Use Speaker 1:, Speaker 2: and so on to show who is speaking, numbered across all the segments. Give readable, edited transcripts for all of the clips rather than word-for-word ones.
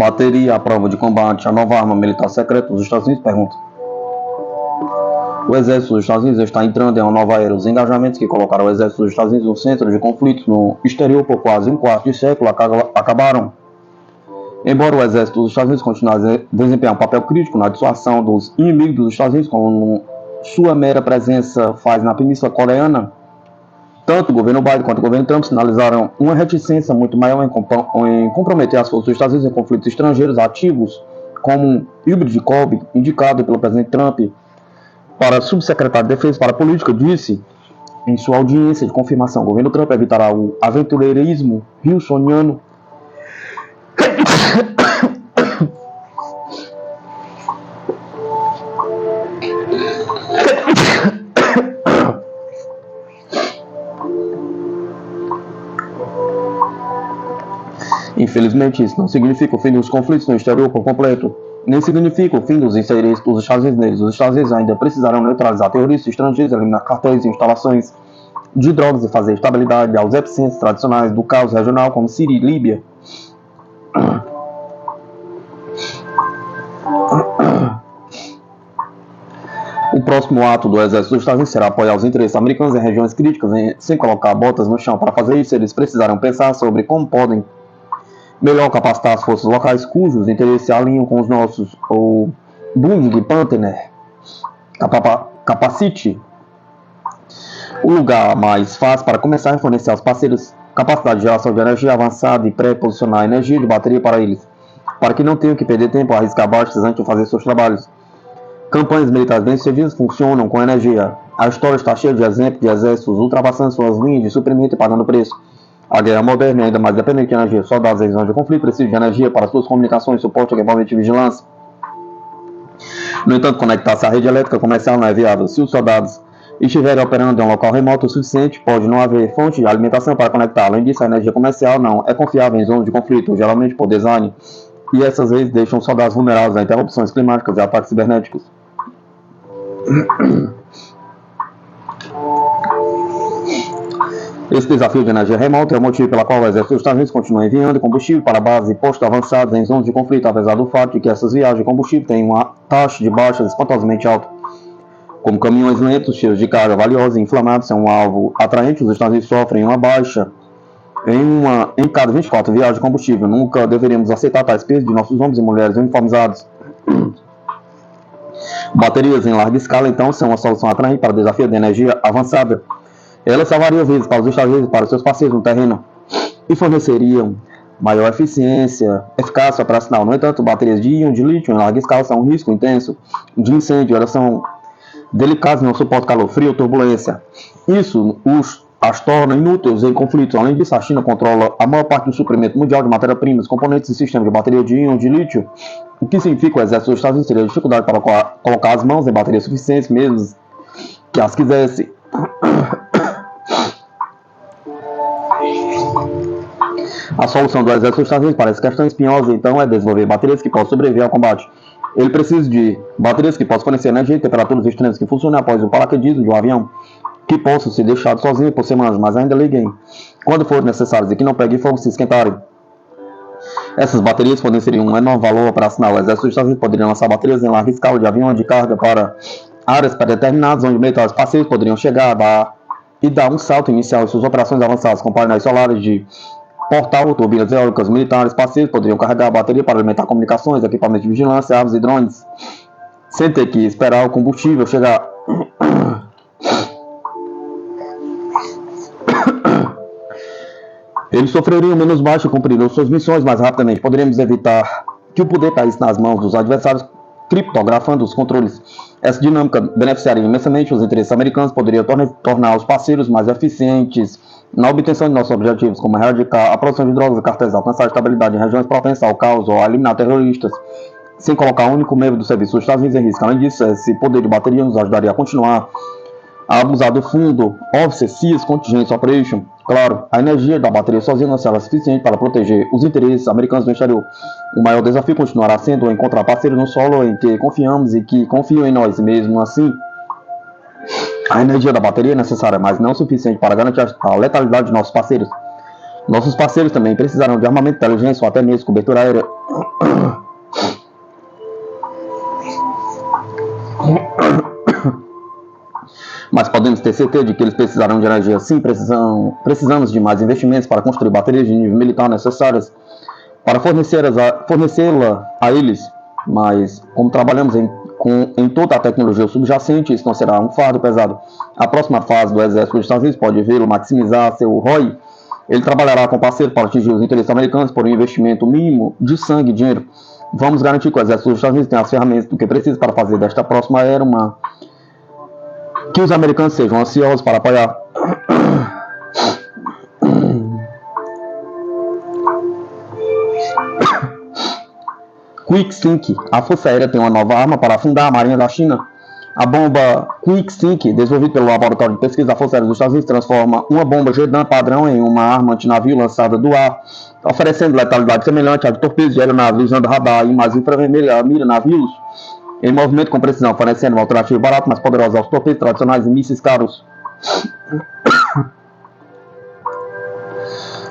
Speaker 1: Bateria à prova de combate, a nova arma militar secreta dos Estados Unidos pergunta. O exército dos Estados Unidos está entrando em uma nova era. Os engajamentos que colocaram o exército dos Estados Unidos no centro de conflitos no exterior por quase um quarto de século acabaram. Embora o exército dos Estados Unidos continue a desempenhar um papel crítico na dissuasão dos inimigos dos Estados Unidos, como sua mera presença faz na Península Coreana, tanto o governo Biden quanto o governo Trump sinalizaram uma reticência muito maior em comprometer as forças dos Estados Unidos em conflitos estrangeiros ativos, como um híbrido de Kobe, indicado pelo presidente Trump para subsecretário de Defesa para a Política, disse em sua audiência de confirmação: o governo Trump evitará o aventureirismo wilsoniano Infelizmente, isso não significa o fim dos conflitos no exterior por completo, nem significa o fim dos interesses dos Estados Unidos neles. Os Estados Unidos ainda precisarão neutralizar terroristas estrangeiros, eliminar cartéis e instalações de drogas e fazer estabilidade aos epicentros tradicionais do caos regional, como Síria e Líbia. O próximo ato do exército dos Estados Unidos será apoiar os interesses americanos em regiões críticas, sem colocar botas no chão. Para fazer isso, eles precisarão pensar sobre como podem melhor capacitar as forças locais cujos interesses se alinham com os nossos, ou Bung Panther, capacite o lugar mais fácil para começar a fornecer aos parceiros capacidade de geração de energia avançada e pré-posicionar a energia de bateria para eles, para que não tenham que perder tempo a arriscar baixas antes de fazer seus trabalhos. Campanhas militares bem-sucedidas funcionam com energia. A história está cheia de exemplos de exércitos ultrapassando suas linhas de suprimento e pagando preço. A guerra moderna é ainda mais dependente de energia. Soldados em zonas de conflito precisam de energia para suas comunicações, suporte, equipamento de vigilância. No entanto, conectar-se à rede elétrica comercial não é viável. Se os soldados estiverem operando em um local remoto o suficiente, pode não haver fonte de alimentação para conectar. Além disso, a energia comercial não é confiável em zonas de conflito, geralmente por design, e essas vezes deixam os soldados vulneráveis a interrupções climáticas e ataques cibernéticos. Esse desafio de energia remota é o motivo pelo qual o exército dos Estados Unidos continua enviando combustível para bases e postos avançados em zonas de conflito, apesar do fato de que essas viagens de combustível têm uma taxa de baixas espantosamente alta. Como caminhões lentos, cheios de carga valiosa e inflamados são um alvo atraente, os Estados Unidos sofrem uma baixa em cada 24 viagens de combustível. Nunca deveríamos aceitar tais pesos de nossos homens e mulheres uniformizados. Baterias em larga escala, então, são uma solução atraente para o desafio de energia avançada. Elas salvariam vidas para os Estados Unidos e para os seus parceiros no terreno e forneceriam maior eficácia operacional. No entanto, baterias de íon de lítio em larga escala são um risco intenso de incêndio. Elas são delicadas e não suportam calor, frio ou turbulência. Isso as torna inúteis em conflitos. Além disso, a China controla a maior parte do suprimento mundial de matéria-primas, componentes e sistemas de bateria de íon de lítio, o que significa que o exército dos Estados Unidos teria dificuldade para colocar as mãos em baterias suficientes, mesmo que as quisesse. A solução do exército dos Estados Unidos para essa questão espinhosa, então, é desenvolver baterias que possam sobreviver ao combate. Ele precisa de baterias que possam fornecer energia e temperaturas extremas que funcionem após o paraquedismo de um avião, que possam ser deixados sozinhos por semanas, mas ainda liguem quando for necessários e que não peguem fogo se esquentarem. Essas baterias forneceriam um enorme valor operacional. O exército dos Estados Unidos poderia lançar baterias em larga escala de avião de carga para áreas pré-determinadas, onde militares parceiros poderiam chegar e dar um salto inicial em suas operações avançadas, com painéis solares de portal, turbinas eólicas. Militares parceiros poderiam carregar a bateria para alimentar comunicações, equipamentos de vigilância, aves e drones, sem ter que esperar o combustível chegar. Eles sofreriam menos baixo e cumpririam suas missões mais rapidamente. Poderíamos evitar que o poder caísse nas mãos dos adversários criptografando os controles. Essa dinâmica beneficiaria imensamente os interesses americanos, poderia tornar os parceiros mais eficientes na obtenção de nossos objetivos, como erradicar a produção de drogas e cartéis, alcançar estabilidade em regiões propensas ao caos ou eliminar terroristas, sem colocar o único membro do serviço dos Estados Unidos em risco. Além disso, esse poder de bateria nos ajudaria a continuar a abusar do fundo Officer Seas Contingent Operation. Claro, a energia da bateria sozinha não será suficiente para proteger os interesses americanos no exterior. O maior desafio continuará sendo encontrar parceiros no solo em que confiamos e que confiam em nós. Mesmo assim, a energia da bateria é necessária, mas não suficiente para garantir a letalidade de nossos parceiros. Nossos parceiros também precisarão de armamento, inteligência ou até mesmo cobertura aérea. Mas podemos ter certeza de que eles precisarão de energia. Sim, precisamos de mais investimentos para construir baterias de nível militar necessárias para fornecê-la a eles. Mas, como trabalhamos em toda a tecnologia subjacente, isso não será um fardo pesado. A próxima fase do exército dos Estados Unidos pode vê-lo maximizar seu ROI. Ele trabalhará com parceiros para atingir os interesses americanos por um investimento mínimo de sangue e dinheiro. Vamos garantir que o exército dos Estados Unidos tenha as ferramentas do que precisa para fazer desta próxima era uma que os americanos sejam ansiosos para apoiar. QuickSync. A Força Aérea tem uma nova arma para afundar a Marinha da China. A bomba QuickSync, desenvolvida pelo Laboratório de Pesquisa da Força Aérea dos Estados Unidos, transforma uma bomba Gedan padrão em uma arma antinavio lançada do ar, oferecendo letalidade semelhante à de torpedos de aeronaves usando radar e imagem infravermelha mira navios em movimento com precisão, fornecendo uma alternativa barata, mais poderosa aos torpedos tradicionais e mísseis caros.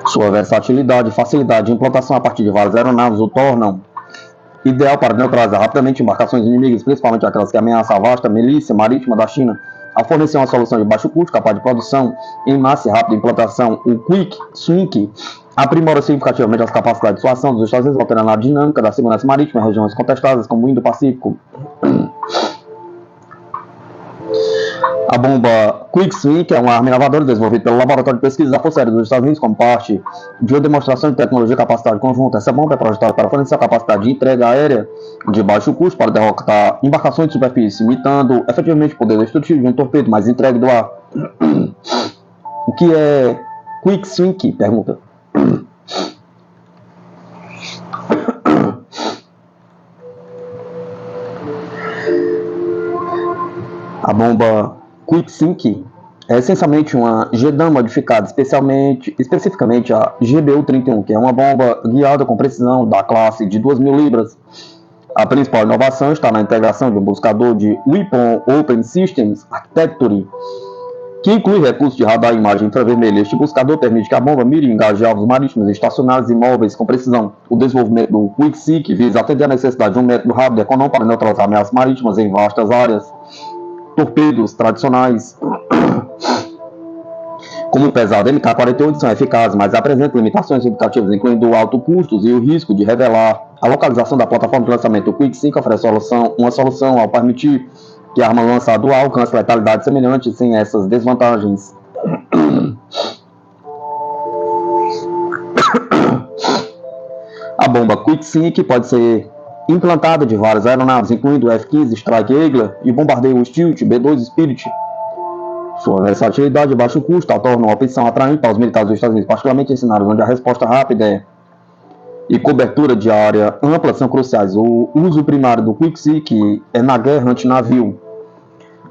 Speaker 1: Sua versatilidade e facilidade de implantação a partir de várias aeronaves o tornam ideal para neutralizar rapidamente embarcações inimigas, principalmente aquelas que ameaçam a vasta milícia marítima da China. Ao fornecer uma solução de baixo custo, capaz de produção em massa e rápida implantação, o QuickSync aprimora significativamente as capacidades de sua ação dos Estados Unidos, alterando a dinâmica da segurança marítima em regiões contestadas como o Indo-Pacífico. A bomba QuickSync é uma arma inovadora desenvolvida pelo Laboratório de Pesquisa da Força Aérea dos Estados Unidos como parte de uma demonstração de tecnologia e capacidade conjunta. Essa bomba é projetada para fornecer a capacidade de entrega aérea de baixo custo para derrotar embarcações de superfície, imitando efetivamente o poder destrutivo de um torpedo, mas entregue do ar. O que é QuickSync? Pergunta. A bomba QuickSync é essencialmente uma Gedan modificada, especificamente a GBU-31, que é uma bomba guiada com precisão da classe de 2.000 libras. A principal inovação está na integração de um buscador de Weapon Open Systems Architecture, que inclui recursos de radar e imagem infravermelha. Este buscador permite que a bomba mire e engaje alvos marítimos estacionários e móveis com precisão. O desenvolvimento do QuickSync visa atender a necessidade de um método rápido e econômico para neutralizar ameaças marítimas em vastas áreas. Torpedos tradicionais, como o pesado MK-48, são eficazes, mas apresentam limitações significativas, incluindo altos custos e o risco de revelar a localização da plataforma de lançamento. O QuickSync oferece uma solução ao permitir que a arma lançada do ar alcance letalidade semelhante sem essas desvantagens. A bomba QuickSync pode ser implantada de várias aeronaves, incluindo o F-15 Strike Eagle e o bombardeio Stealth B-2 Spirit. Sua versatilidade e baixo custo a tornam uma opção atraente para os militares dos Estados Unidos, particularmente em cenários onde a resposta rápida e cobertura de área ampla são cruciais. O uso primário do QuickSync é na guerra antinavio.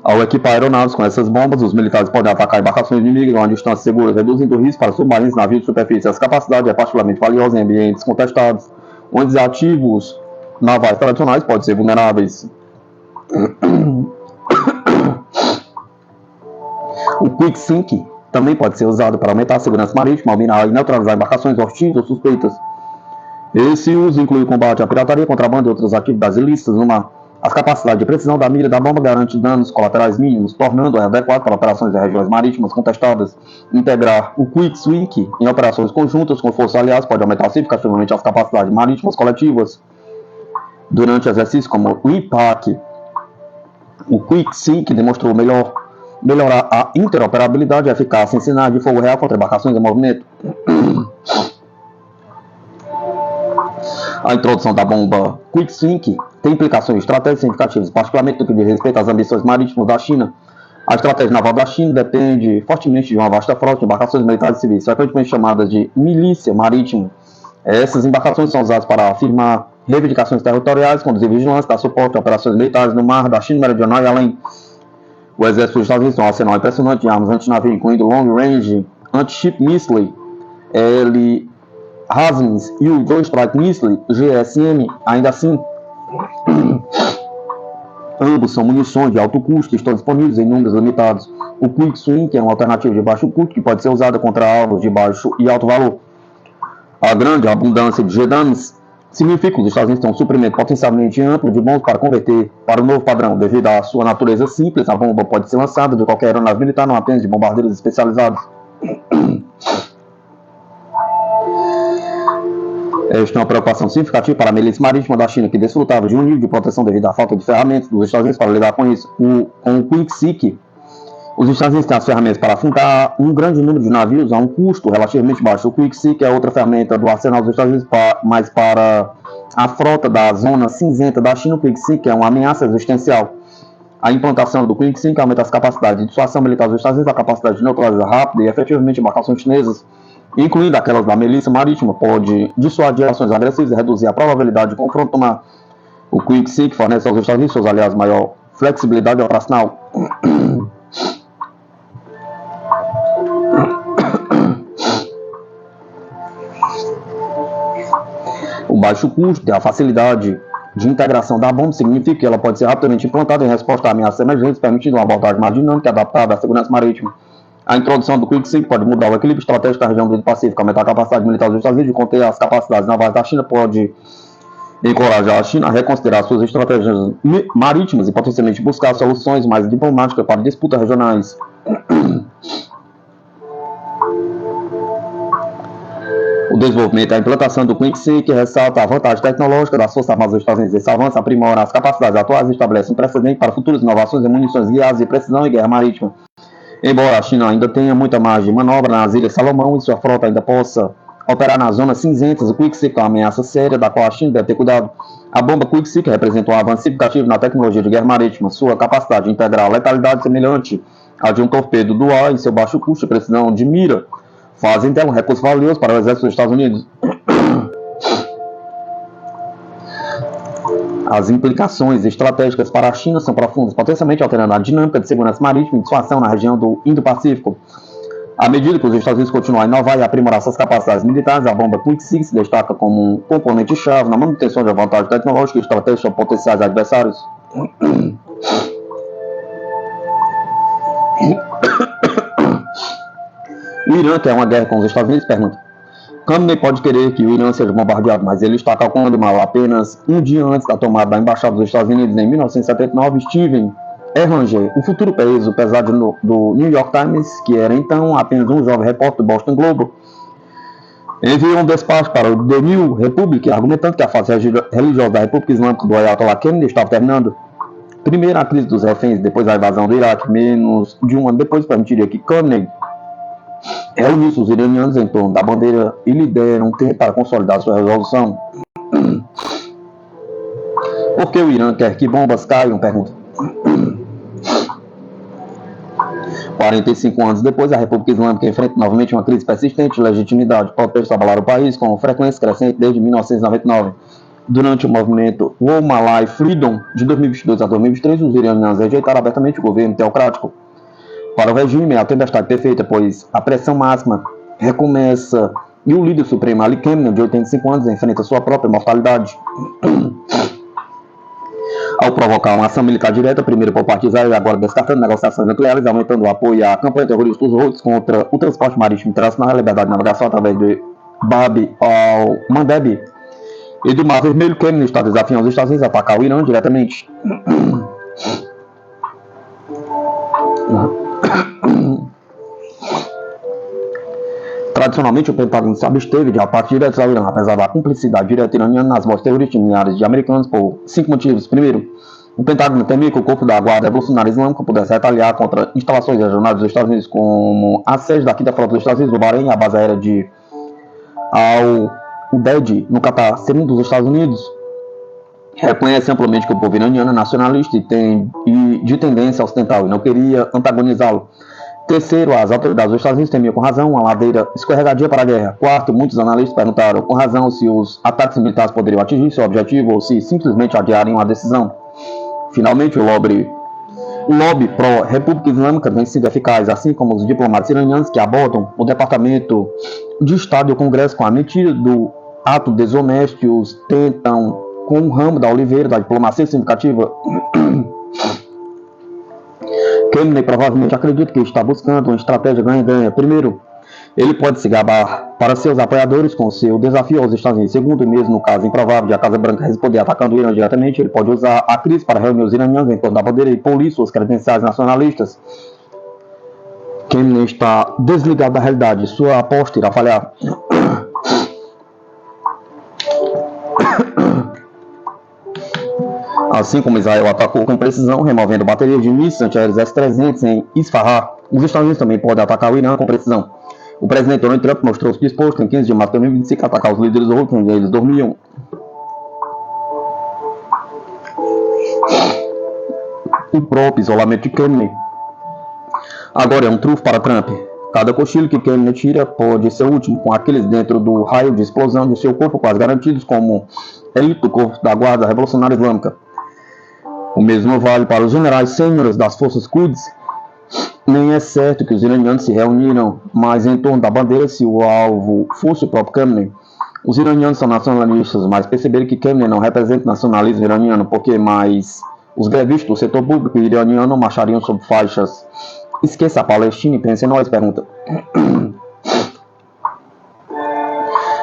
Speaker 1: Ao equipar aeronaves com essas bombas, os militares podem atacar embarcações inimigas a uma distância segura, reduzindo o risco para submarinos e navios de superfície. Essa capacidade é particularmente valiosa em ambientes contestados, onde os ativos navais tradicionais podem ser vulneráveis. O QuickSync também pode ser usado para aumentar a segurança marítima, alminar e neutralizar embarcações hostis ou suspeitas. Esse uso inclui o combate à pirataria, contrabando e outras atividades ilícitas no mar. As capacidades de precisão da mira da bomba garantem danos colaterais mínimos, tornando-a adequado para operações em regiões marítimas contestadas. Integrar o QuickSync em operações conjuntas com forças aliadas pode aumentar significativamente as capacidades marítimas coletivas. Durante exercícios como o IPAC, o QuickSync demonstrou melhorar a interoperabilidade e eficácia em sinais de fogo real contra embarcações em movimento. A introdução da bomba Quick-Sink tem implicações estratégicas significativas, particularmente no que diz respeito às ambições marítimas da China. A estratégia naval da China depende fortemente de uma vasta frota de embarcações militares e civis, frequentemente chamadas de milícia marítima. Essas embarcações são usadas para afirmar reivindicações territoriais, conduzir vigilância, dar suporte a operações militares no mar da China Meridional e além. O exército dos Estados Unidos tem um arsenal impressionante de armas antinavio, incluindo Long Range Anti-Ship Missile, LHASMs e o Joint Strike Missile, GSM. Ainda assim, ambos são munições de alto custo e estão disponíveis em números limitados. O Quick-Sink é uma alternativa de baixo custo que pode ser usada contra alvos de baixo e alto valor. A grande abundância de JDAMs significa que os Estados Unidos têm um suprimento potencialmente amplo de bombas para converter para o novo padrão. Devido à sua natureza simples, a bomba pode ser lançada de qualquer aeronave militar, não apenas de bombardeiros especializados. Esta é uma preocupação significativa para a milícia marítima da China, que desfrutava de um nível de proteção devido à falta de ferramentas dos Estados Unidos para lidar com isso. Com o Quick-Sink, os Estados Unidos têm as ferramentas para afundar um grande número de navios a um custo relativamente baixo. O Quick-Sink é outra ferramenta do arsenal dos Estados Unidos, mas para a frota da zona cinzenta da China, o Quick-Sink é uma ameaça existencial. A implantação do Quick-Sink aumenta as capacidades de dissuasão militar dos Estados Unidos, a capacidade de neutralizar rápida e efetivamente embarcações chinesas, incluindo aquelas da milícia marítima, pode dissuadir ações agressivas e reduzir a probabilidade de confronto no mar. O Quick-Sink fornece aos Estados Unidos e seus aliados maior flexibilidade operacional. O baixo custo e a facilidade de integração da bomba significa que ela pode ser rapidamente implantada em resposta a ameaças emergentes, permitindo uma abordagem mais dinâmica e adaptada à segurança marítima. A introdução do Quick-Sink pode mudar o equilíbrio estratégico da região do Indo-Pacífico, aumentar a capacidade militar dos Estados Unidos de conter as capacidades navais da China, pode encorajar a China a reconsiderar suas estratégias marítimas e potencialmente buscar soluções mais diplomáticas para disputas regionais. O desenvolvimento e a implantação do Quick-Sink ressalta a vantagem tecnológica das Forças Armadas dos Estados Unidos. Esse avanço aprimora as capacidades atuais e estabelece um precedente para futuras inovações em munições guiadas de precisão e guerra marítima. Embora a China ainda tenha muita margem de manobra nas Ilhas Salomão e sua frota ainda possa operar nas zonas cinzentas, o Quick-Sink é uma ameaça séria da qual a China deve ter cuidado. A bomba Quick-Sink representa um avanço significativo na tecnologia de guerra marítima. Sua capacidade de integrar letalidade semelhante à de um torpedo do ar em seu baixo custo e precisão de mira fazem dela um recurso valioso para o exército dos Estados Unidos. As implicações estratégicas para a China são profundas, potencialmente alterando a dinâmica de segurança marítima e dissuasão na região do Indo-Pacífico. À medida que os Estados Unidos continuam a inovar e aprimorar suas capacidades militares, a bomba Quick-Sink se destaca como um componente-chave na manutenção de vantagem tecnológica e estratégica sobre potenciais adversários. O Irã quer uma guerra com os Estados Unidos? Pergunta. Khamenei pode querer que o Irã seja bombardeado, mas ele está calculando mal. Apenas um dia antes da tomada da Embaixada dos Estados Unidos, em 1979, Steven Erlanger, o futuro peso pesado do New York Times, que era então apenas um jovem repórter do Boston Globe, enviou um despacho para o The New Republic, argumentando que a fase religiosa da República Islâmica do Ayatollah Khamenei estava terminando. Primeiro, a crise dos reféns, depois a invasão do Iraque, menos de um ano depois, permitiria que Khamenei reunisse os iranianos em torno da bandeira e lhe deram um tempo para consolidar sua resolução. Por que o Irã quer que bombas caiam? Pergunta. 45 anos depois, a República Islâmica enfrenta novamente uma crise persistente de legitimidade. Protestos abalaram o país com frequência crescente desde 1999. Durante o movimento Womalai Freedom de 2022 a 2023, os iranianos rejeitaram abertamente o governo teocrático. Para o regime, é a tempestade perfeita, pois a pressão máxima recomeça e o líder supremo Ali Khamenei, de 85 anos, enfrenta sua própria mortalidade. Ao provocar uma ação militar direta, primeiro por parte de Israel e agora descartando negociações nucleares, aumentando o apoio à campanha terrorista dos Houthis contra o transporte marítimo internacional e a liberdade de navegação através de Bab al-Mandeb e do Mar Vermelho, Khamenei está desafiando os Estados Unidos a atacar o Irã diretamente. Tradicionalmente, o Pentágono se absteve de ataques diretos ao Irã, apesar da cumplicidade direta iraniana nas mortes terroristas de milhares de americanos por 5 motivos. Primeiro, o Pentágono temia que o corpo da Guarda Revolucionária Islâmica pudesse retaliar contra instalações regionais dos Estados Unidos, como a sede da Quinta Frota dos Estados Unidos, do Bahrein, a base aérea de o DED, no Catar. Segundo os Estados Unidos, reconhece amplamente que o povo iraniano é nacionalista e de tendência ocidental e não queria antagonizá-lo. Terceiro, as autoridades dos Estados Unidos temiam com razão uma ladeira escorregadia para a guerra. Quarto, muitos analistas perguntaram com razão se os ataques militares poderiam atingir seu objetivo ou se simplesmente adiariam a decisão. Finalmente, o lobby pró-República Islâmica vem sendo eficaz, assim como os diplomatas iranianos que abordam o Departamento de Estado e o Congresso com a mentira do ato desonesto, tentam, com um ramo da oliveira da diplomacia significativa. Khamenei provavelmente acredita que está buscando uma estratégia ganha-ganha. Primeiro, ele pode se gabar para seus apoiadores com seu desafio aos Estados Unidos. Segundo, mesmo no caso improvável de a Casa Branca responder atacando o Irã diretamente, ele pode usar a crise para reunir os iranianos em torno da bandeira e polir suas credenciais nacionalistas. Khamenei está desligado da realidade. Sua aposta irá falhar. Assim como Israel atacou com precisão, removendo baterias de mísseis antiaéreos S-300 em Isfahan, os Estados Unidos também podem atacar o Irã com precisão. O presidente Donald Trump mostrou-se disposto em 15 de março de 2025 a atacar os líderes outros onde eles dormiam. O próprio isolamento de Khamenei agora é um trunfo para Trump. Cada cochilo que Khamenei tira pode ser último, com aqueles dentro do raio de explosão de seu corpo quase garantidos como elite do corpo da Guarda Revolucionária Islâmica. O mesmo vale para os generais sêniores das forças Quds. Nem é certo que os iranianos se reuniram mais em torno da bandeira se o alvo fosse o próprio Khamenei. Os iranianos são nacionalistas, mas perceberam que Khamenei não representa o nacionalismo iraniano, porque mais os grevistas do setor público iraniano marchariam sob faixas. Esqueça a Palestina e pense em nós, pergunta.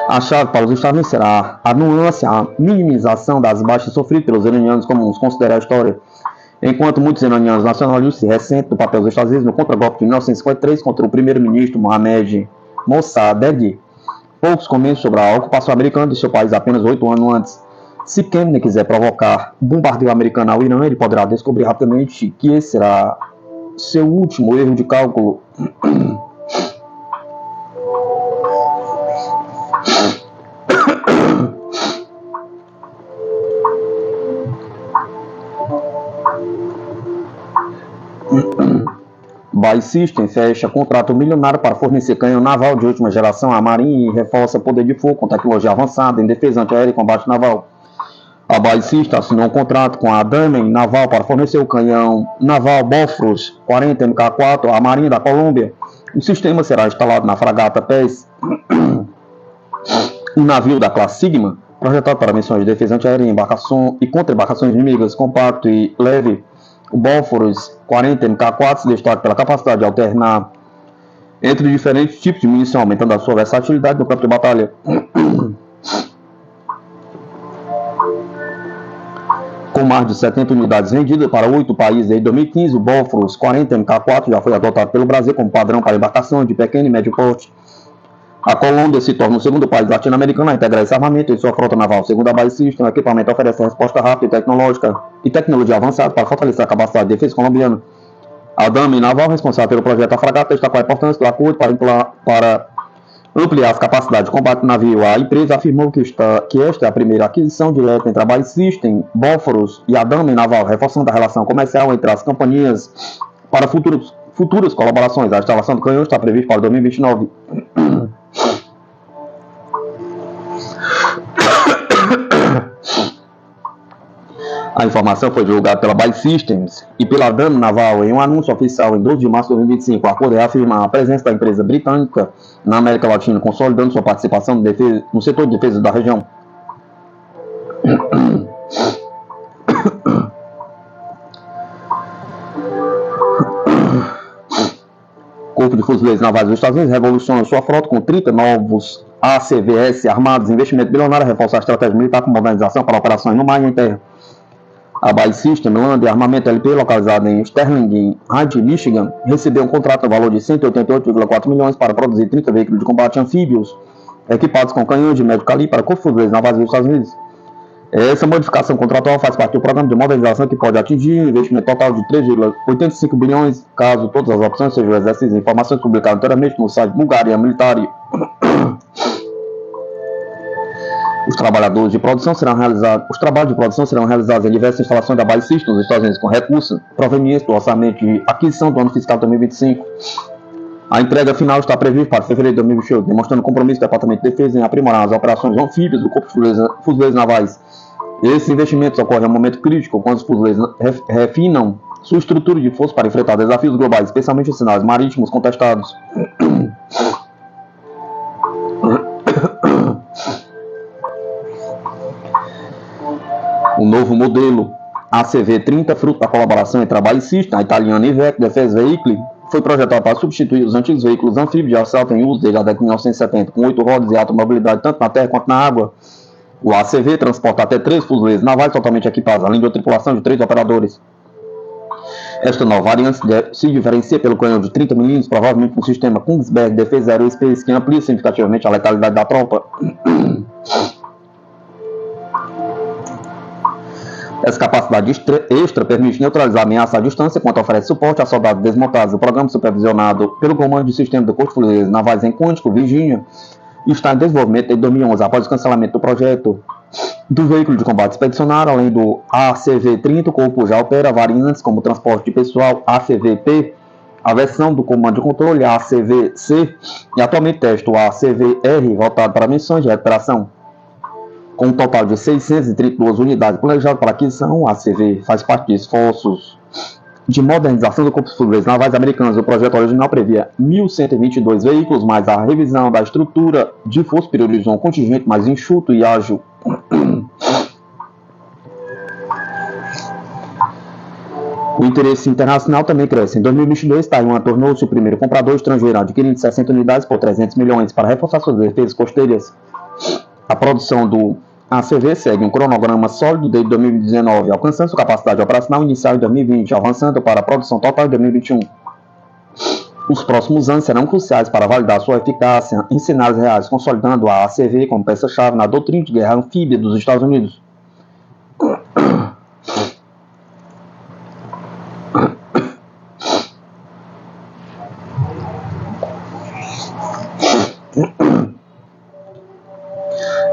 Speaker 1: A chave para os Estados Unidos será a nuance, a minimização das baixas sofridas pelos iranianos comuns, considera a história. Enquanto muitos iranianos nacionalistas se ressentem do papel dos Estados Unidos no contragolpe de 1953 contra o primeiro-ministro Mohammad Mossadegh, poucos comentam sobre a ocupação americana de seu país apenas 8 anos antes. Se Khamenei quiser provocar bombardeio americano ao Irã, ele poderá descobrir rapidamente que esse será seu último erro de cálculo. BAE Systems fecha contrato milionário para fornecer canhão naval de última geração à Marinha e reforça poder de fogo com tecnologia avançada em defesa antiaérea e combate naval. A BAE Systems assinou um contrato com a Damen Naval para fornecer o canhão naval Bofors 40 Mk4 à Marinha da Colômbia. O sistema será instalado na fragata PES, um navio da classe Sigma, projetado para missões de defesa antiaérea e contra embarcações inimigas, compacto e leve. O Bofors 40 Mk4 se destaca pela capacidade de alternar entre diferentes tipos de munição, aumentando a sua versatilidade no campo de batalha. Com mais de 70 unidades vendidas para 8 países desde 2015, o Bofors 40 Mk4 já foi adotado pelo Brasil como padrão para embarcações de pequeno e médio porte. A Colômbia se torna o segundo país latino-americano a integrar esse armamento em sua frota naval. Segundo a BAE Systems, o equipamento oferece resposta rápida e tecnológica e tecnologia avançada para fortalecer a capacidade de defesa colombiana. A Damen Naval, responsável pelo projeto da fragata, destacou a importância do acordo para ampliar as capacidades de combate do navio. A empresa afirmou que esta é a primeira aquisição direta entre a BAE Systems, Bofors e a Damen Naval, reforçando a relação comercial entre as companhias para futuras colaborações. A instalação do canhão está prevista para 2029. A informação foi divulgada pela BAE Systems e pela Damen Naval em um anúncio oficial em 12 de março de 2025. O acordo reafirma a presença da empresa britânica na América Latina, consolidando sua participação no setor de defesa da região. O Corpo de Fuzileiros Navais dos Estados Unidos revoluciona sua frota com 30 novos ACVS armados, investimento bilionário, reforçar a estratégia militar com modernização para operações no mar e em terra. A BAE Systems Land e Armamento LP, localizada em Sterling Heights, Michigan, recebeu um contrato no valor de 188,4 milhões para produzir 30 veículos de combate anfíbios equipados com canhões de médio calibre para Corpo de Fuzileiros Navais dos Estados Unidos. Essa modificação contratual faz parte do programa de modernização que pode atingir um investimento total de 3,85 bilhões, caso todas as opções sejam exercidas. Informações publicadas anteriormente no site Bulgária Militar. Os trabalhos de produção serão realizados em diversas instalações da Base System nos Estados Unidos com recursos provenientes do orçamento de aquisição do ano fiscal 2025. A entrega final está prevista para fevereiro de 2028, demonstrando o compromisso do Departamento de Defesa em aprimorar as operações anfíbias do Corpo de Fuzileiros Navais. Esses investimentos ocorrem em um momento crítico, quando os fuzileiros refinam sua estrutura de força para enfrentar desafios globais, especialmente em cenários marítimos contestados. O novo modelo ACV-30, fruto da colaboração entre a Base System, a italiana Iveco Defense Vehicle, foi projetado para substituir os antigos veículos anfíbios de assalto em uso desde a década de 1970, com 8 rodas e alta mobilidade tanto na terra quanto na água. O ACV transporta até 3 fuzileiros navais totalmente equipados, além de uma tripulação de 3 operadores. Esta nova variante se diferencia pelo canhão de 30 mm, provavelmente com um sistema Kongsberg Defense Aerospace que amplia significativamente a letalidade da tropa. Essa capacidade extra permite neutralizar a ameaça à distância, enquanto oferece suporte a soldados desmontados. O programa supervisionado pelo Comando de Sistema do Corpo de Fuzileiros Navais em Quantico, Virgínia, está em desenvolvimento desde 2011, após o cancelamento do projeto do veículo de combate expedicionário. Além do ACV-30, o corpo já opera variantes como o transporte de pessoal ACV-P, a versão do comando de controle ACV-C, e atualmente testa o ACV-R, voltado para missões de recuperação. Com um total de 632 unidades planejadas para aquisição, a ACV faz parte de esforços de modernização do Corpo de Fuzileiros Navais americanos. O projeto original previa 1.122 veículos, mas a revisão da estrutura de força priorizou um contingente mais enxuto e ágil. O interesse internacional também cresce. Em 2022, Taiwan tornou-se o primeiro comprador estrangeiro, adquirindo 60 unidades por 300 milhões para reforçar suas defesas costeiras. A produção do ACV segue um cronograma sólido desde 2019, alcançando sua capacidade operacional inicial em 2020, avançando para a produção total em 2021. Os próximos anos serão cruciais para validar sua eficácia em cenários reais, consolidando a ACV como peça-chave na doutrina de guerra anfíbia dos Estados Unidos.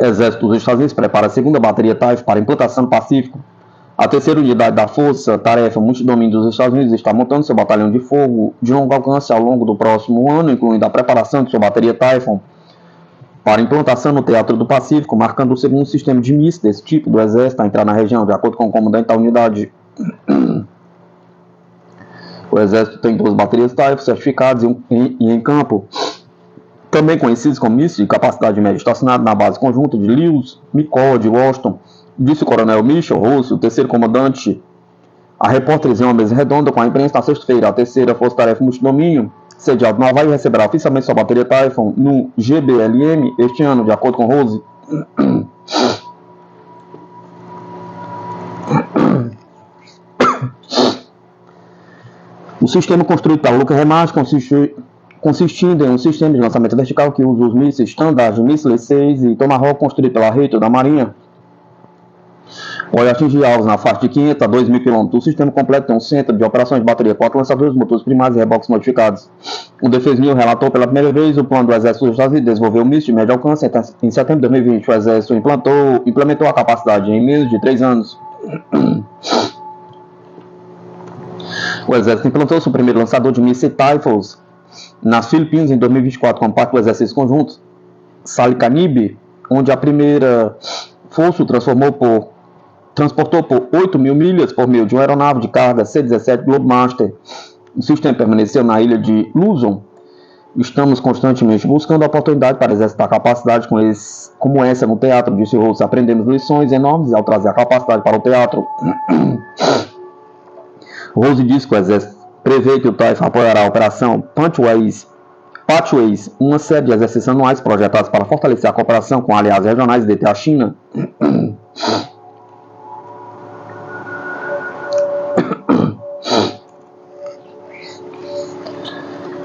Speaker 1: Exército dos Estados Unidos prepara a segunda bateria TAIF para implantação no Pacífico. A terceira unidade da Força Tarefa Multidomínio dos Estados Unidos está montando seu batalhão de fogo de longo alcance ao longo do próximo ano, incluindo a preparação de sua bateria Typhoon para implantação no Teatro do Pacífico, marcando o segundo sistema de mísseis desse tipo do Exército a entrar na região, de acordo com o comandante da unidade. O Exército tem 2 baterias Typhoon certificadas e em campo, também conhecidos como mísseis de capacidade média, estacionados na base conjunta de Lewis, McCord e Washington, disse o coronel Michel Rossi, o terceiro comandante, a repórteres em uma mesa redonda com a imprensa na sexta-feira. A terceira Força-Tarefa Multidomínio, sediada no Havaí, receberá oficialmente sua bateria Typhoon no GBLM este ano, de acordo com Rose. O sistema construído pela Lockheed Martin consistindo em um sistema de lançamento vertical que usa os mísseis Standard, mísseis 6 e Tomahawk, construído pela Raytheon da Marinha, pode atingir alvos na faixa de 500 a 2.000 km. O sistema completo tem um centro de operações de bateria, 4 lançadores, motores primários e reboques modificados. O Defense News relatou pela primeira vez o plano do Exército dos Estados Unidos desenvolver um míssil de médio alcance. Em setembro de 2020, o Exército implementou a capacidade em menos de 3 anos. O Exército implantou seu primeiro lançador de mísseis Typhoons nas Filipinas em 2024, como parte do exercício conjunto Salicanib, onde a primeira força o transportou por 8.000 milhas por meio de uma aeronave de carga C-17 Globemaster. O sistema permaneceu na ilha de Luzon. Estamos constantemente buscando a oportunidade para exercitar capacidade como essa no teatro, disse Rose. Aprendemos lições enormes ao trazer a capacidade para o teatro. Rose disse que o exército prevê que o TAIF apoiará a operação Pathways, uma série de exercícios anuais projetados para fortalecer a cooperação com aliados regionais e deter a China.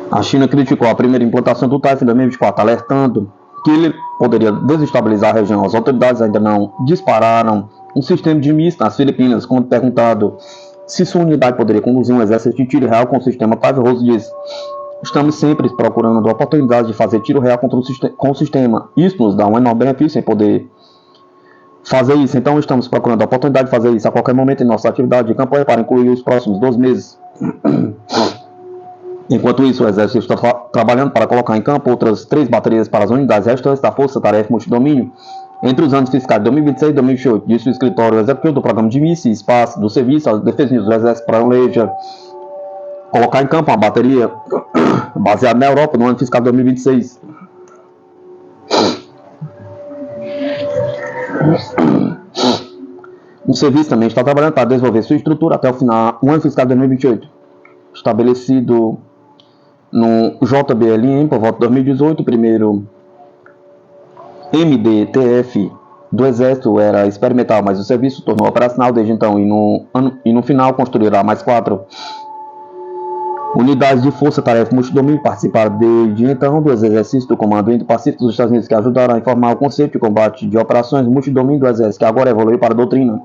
Speaker 1: A China criticou a primeira implantação do TAIF em 2024, alertando que ele poderia desestabilizar a região. As autoridades ainda não dispararam um sistema de mísseis nas Filipinas. Quando perguntado se sua unidade poderia conduzir um exército de tiro real com o sistema TAIF, Rose disse: estamos sempre procurando a oportunidade de fazer tiro real com o sistema. Isso nos dá um enorme benefício em poder fazer isso. Então estamos procurando a oportunidade de fazer isso a qualquer momento em nossa atividade de campanha para incluir os próximos 12 meses. Enquanto isso, o Exército está trabalhando para colocar em campo outras 3 baterias para as unidades restantes da Força Tarefa Multidomínio entre os anos fiscais de 2026 e 2028, disse o escritório executivo do Programa de Mísseis e Espaço do Serviço de Defesa do Exército planeja colocar em campo uma bateria baseada na Europa no ano fiscal de 2026. O serviço também está trabalhando para desenvolver sua estrutura até o final do ano fiscal de 2028, estabelecido no JBLM por volta de 2018. O primeiro MDTF do Exército era experimental, mas o serviço se tornou operacional desde então e no final construirá mais 4 unidades de força-tarefa multidomínio participaram desde então dos exercícios do Comando Indo-Pacífico dos Estados Unidos, que ajudaram a informar o conceito de combate de operações multidomínio do Exército, que agora evoluiu para a doutrina.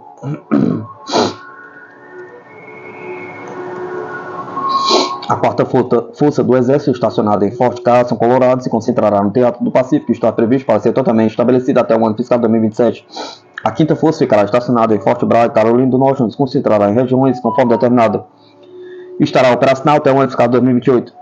Speaker 1: A 4ª Força do Exército, estacionada em Fort Carson, Colorado, se concentrará no Teatro do Pacífico, que está previsto para ser totalmente estabelecida até o ano fiscal de 2027. A 5ª Força ficará estacionada em Fort Bragg, Carolina do Norte, onde se concentrará em regiões conforme determinado. Estará operacional até o ano fiscal de 2028.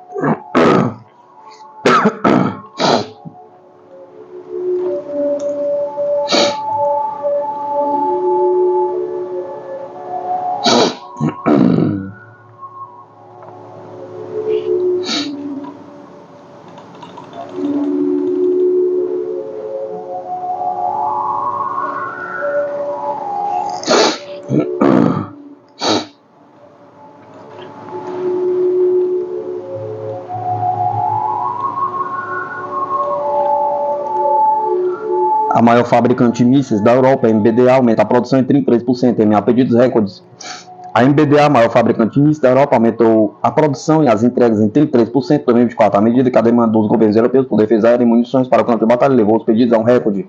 Speaker 1: A maior fabricante de mísseis da Europa, a MBDA, aumenta a produção em 33% em pedidos recordes. A MBDA, a maior fabricante de mísseis da Europa, aumentou a produção e as entregas em 33% em 2024, à medida que a demanda dos governos europeus por defesa aérea e munições para o campo de batalha levou os pedidos a um recorde.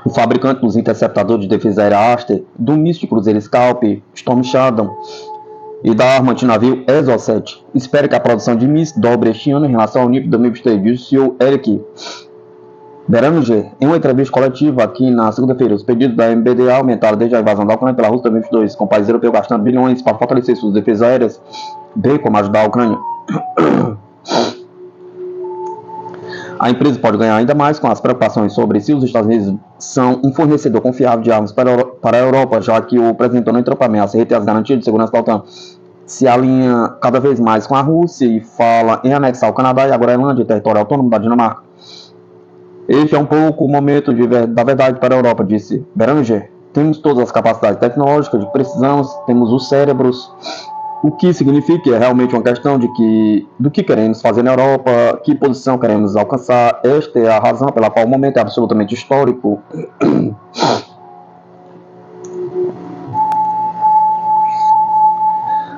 Speaker 1: O fabricante dos interceptadores de defesa aérea Aster, do míssil de cruzeiro Scalp, Storm Shadow e da arma antinavio Exocet espera que a produção de mísseis dobre este ano em relação ao nível de 2023, disse o CEO Eric Beranger em uma entrevista coletiva aqui na segunda-feira. Os pedidos da MBDA aumentaram desde a invasão da Ucrânia pela Rússia em 2022, com o país europeu gastando bilhões para fortalecer suas defesas aéreas, bem como ajudar a Ucrânia. A empresa pode ganhar ainda mais com as preocupações sobre se os Estados Unidos são um fornecedor confiável de armas para a Europa, já que o presidente Donald Trump ameaça reter as garantias de segurança da OTAN. Se alinha cada vez mais com a Rússia e fala em anexar o Canadá e a Groenlândia, território autônomo da Dinamarca. Este é um pouco o momento da verdade para a Europa, disse Beranger. Temos todas as capacidades tecnológicas que precisamos, temos os cérebros. O que significa que é realmente uma questão do que queremos fazer na Europa, que posição queremos alcançar. Esta é a razão pela qual o momento é absolutamente histórico.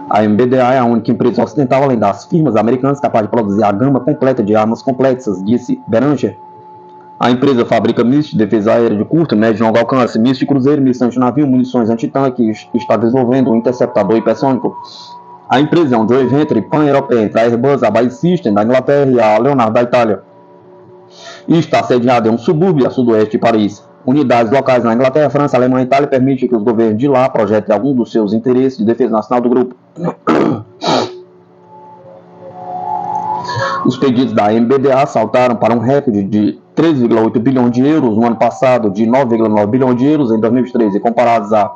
Speaker 1: A MBDA é a única empresa ocidental, além das firmas americanas, capaz de produzir a gama completa de armas complexas, disse Beranger. A empresa fabrica mísseis de defesa aérea de curto, médio e longo alcance, mísseis de cruzeiro, mísseis antinavio, munições antitanque e está desenvolvendo um interceptador hipersônico. A empresa é um joint venture pan-europeia entre a Airbus, a BAE Systems da Inglaterra e a Leonardo da Itália. E está sediada em um subúrbio a sudoeste de Paris. Unidades locais na Inglaterra, França, Alemanha e Itália permitem que os governos de lá projetem algum dos seus interesses de defesa nacional do grupo. Os pedidos da MBDA saltaram para um recorde de 3,8 bilhões de euros no ano passado, de 9,9 bilhões de euros em 2013, comparados a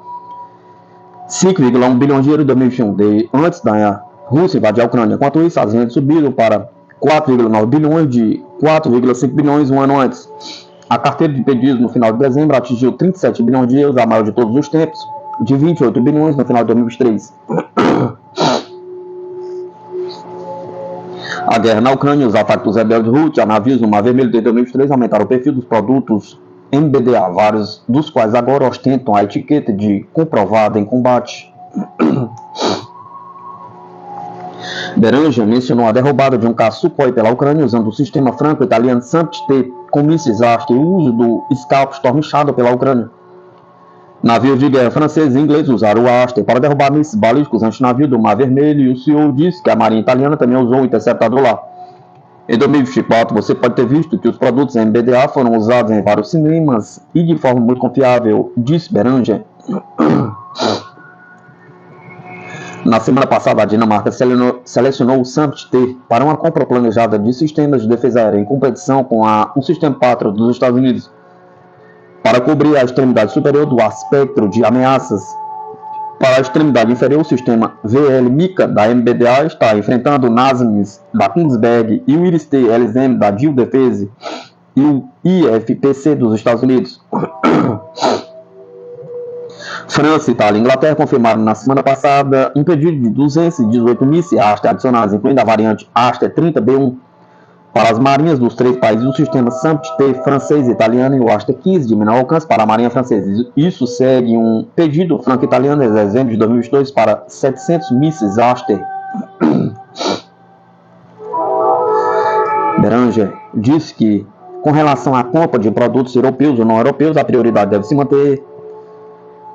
Speaker 1: 5,1 bilhões de euros em 2021, antes da Rússia invadir a Ucrânia. Enquanto isso, as vendas subiram para 4,9 bilhões de 4,5 bilhões um ano antes. A carteira de pedidos no final de dezembro atingiu 37 bilhões de euros, a maior de todos os tempos, de 28 bilhões no final de 2023. A guerra na Ucrânia e os ataques dos rebeldes Houthi a navios no Mar Vermelho desde 2023 aumentaram o perfil dos produtos MBDA, vários dos quais agora ostentam a etiqueta de comprovado em combate. Beranger mencionou a derrubada de um caça Sukhoi pela Ucrânia usando o sistema franco-italiano SAMP-T com mísseis Aster e o uso do Scalp Storm Shadow pela Ucrânia. Navios de guerra franceses e ingleses usaram o Aster para derrubar mísseis balísticos antinavio do Mar Vermelho e o CEO disse que a marinha italiana também usou o interceptador lá. Em 2024, você pode ter visto que os produtos MBDA foram usados em vários cinemas e de forma muito confiável, disse Beranger. Na semana passada, a Dinamarca selecionou o SAMP-T para uma compra planejada de sistemas de defesa aérea em competição com o sistema Patriot dos Estados Unidos, para cobrir a extremidade superior do espectro de ameaças. Para a extremidade inferior, o sistema VL-MICA da MBDA está enfrentando o NASAMS da Kongsberg e o IRIS-T-LSM da DIL Defense e o IFPC dos Estados Unidos. França, Itália e Inglaterra confirmaram na semana passada um pedido de 218 mísseis Aster adicionais, incluindo a variante Aster 30B1, para as marinhas dos 3 países do sistema SAMP-T francês e italiano e o Aster 15 de menor alcance para a marinha francesa. Isso segue um pedido franco-italiano em dezembro de 2022 para 700 mísseis Aster. Beranger disse que, com relação à compra de produtos europeus ou não europeus, a prioridade deve se manter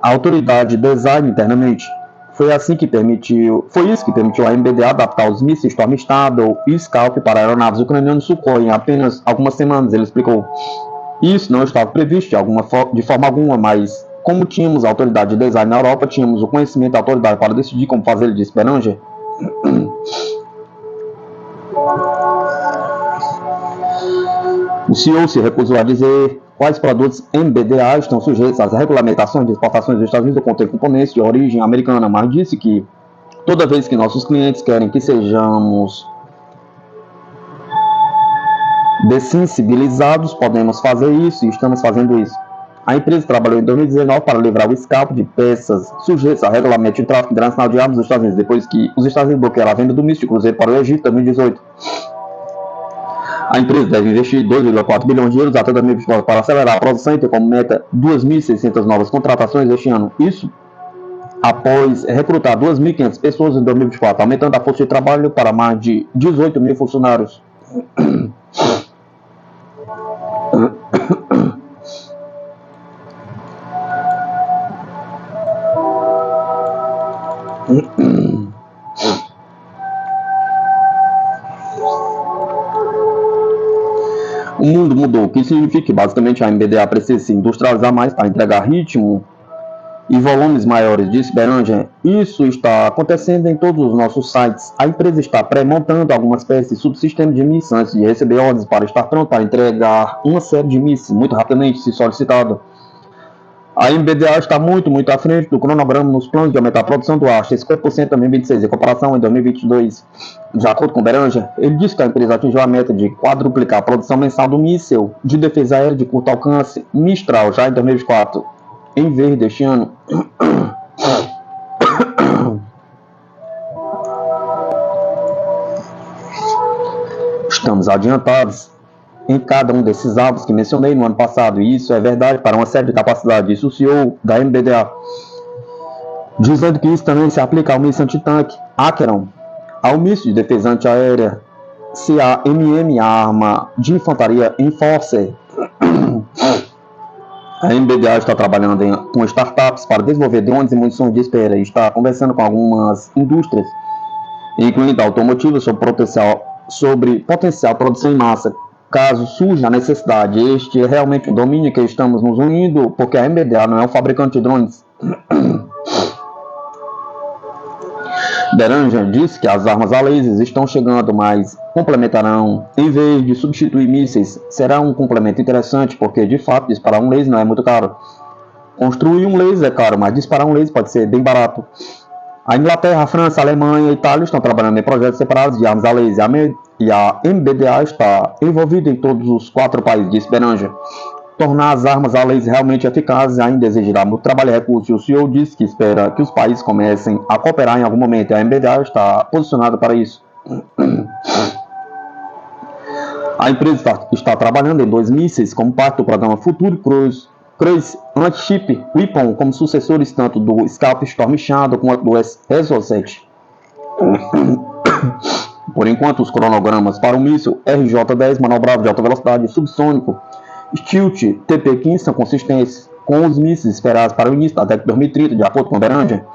Speaker 1: a autoridade de design internamente. Foi isso que permitiu a MBDA adaptar os mísseis Storm Shadow e Scalp para aeronaves ucranianas Sukhoi em apenas algumas semanas, ele explicou. Isso não estava previsto de forma alguma, mas como tínhamos a autoridade de design na Europa, tínhamos o conhecimento da autoridade para decidir como fazer, ele disse Beranger. O CEO se recusou a dizer quais produtos MBDA estão sujeitos às regulamentações de exportações dos Estados Unidos contém componentes de origem americana, mas disse que toda vez que nossos clientes querem que sejamos dessensibilizados, podemos fazer isso e estamos fazendo isso. A empresa trabalhou em 2019 para livrar o escape de peças sujeitas a regulamento de tráfico internacional de armas dos Estados Unidos, depois que os Estados Unidos bloquearam a venda do míssil de cruzeiro para o Egito em 2018. A empresa deve investir 2,4 bilhões de euros até 2024 para acelerar a produção e ter como meta 2.600 novas contratações este ano. Isso após recrutar 2.500 pessoas em 2024, aumentando a força de trabalho para mais de 18 mil funcionários. O mundo mudou, o que significa que basicamente a MBDA precisa se industrializar mais para entregar ritmo e volumes maiores, disse Beranger. Isso está acontecendo em todos os nossos sites. A empresa está pré-montando algumas peças de subsistema de mísseis antes de receber ordens para estar pronto para entregar uma série de mísseis muito rapidamente, se solicitado. A MBDA está muito à frente do cronograma nos planos de aumentar a produção do Aster 50% em 2026, em comparação em 2022. De acordo com Beranger, ele disse que a empresa atingiu a meta de quadruplicar a produção mensal do míssil de defesa aérea de curto alcance Mistral já em 2024, em vez deste ano. Estamos adiantados em cada um desses alvos que mencionei no ano passado, e isso é verdade para uma série de capacidades, disse o CEO da MBDA, dizendo que isso também se aplica ao míssil antitanque Acheron, ao míssil de defesa antiaérea CAMM, a arma de infantaria Enforcer. A MBDA está trabalhando com startups para desenvolver drones e munições de espera e está conversando com algumas indústrias, incluindo a automotiva, sobre potencial produção em massa, caso surja a necessidade. Este é realmente o domínio que estamos nos unindo, porque a MBDA não é um fabricante de drones. Beranger disse que as armas a laser estão chegando, mas complementarão, em vez de substituir mísseis. Será um complemento interessante, porque de fato disparar um laser não é muito caro. Construir um laser é caro, mas disparar um laser pode ser bem barato. A Inglaterra, a França, a Alemanha e a Itália estão trabalhando em projetos separados de armas a laser, e a MBDA está envolvida em todos os 4 países, disse Beranger. Tornar as armas a laser realmente eficazes ainda exigirá muito trabalho e recursos, e o CEO disse que espera que os países comecem a cooperar em algum momento, e a MBDA está posicionada para isso. A empresa está trabalhando em 2 mísseis como parte do programa Future Cruise Anti-Ship Weapon, como sucessores tanto do Scalp Storm Shadow quanto do Exocet. Por enquanto, os cronogramas para o míssil RJ-10 manobrável de alta velocidade subsônico Stilt TP-15 são consistentes com os mísseis esperados para o início da década de 2030, de acordo com Beranger.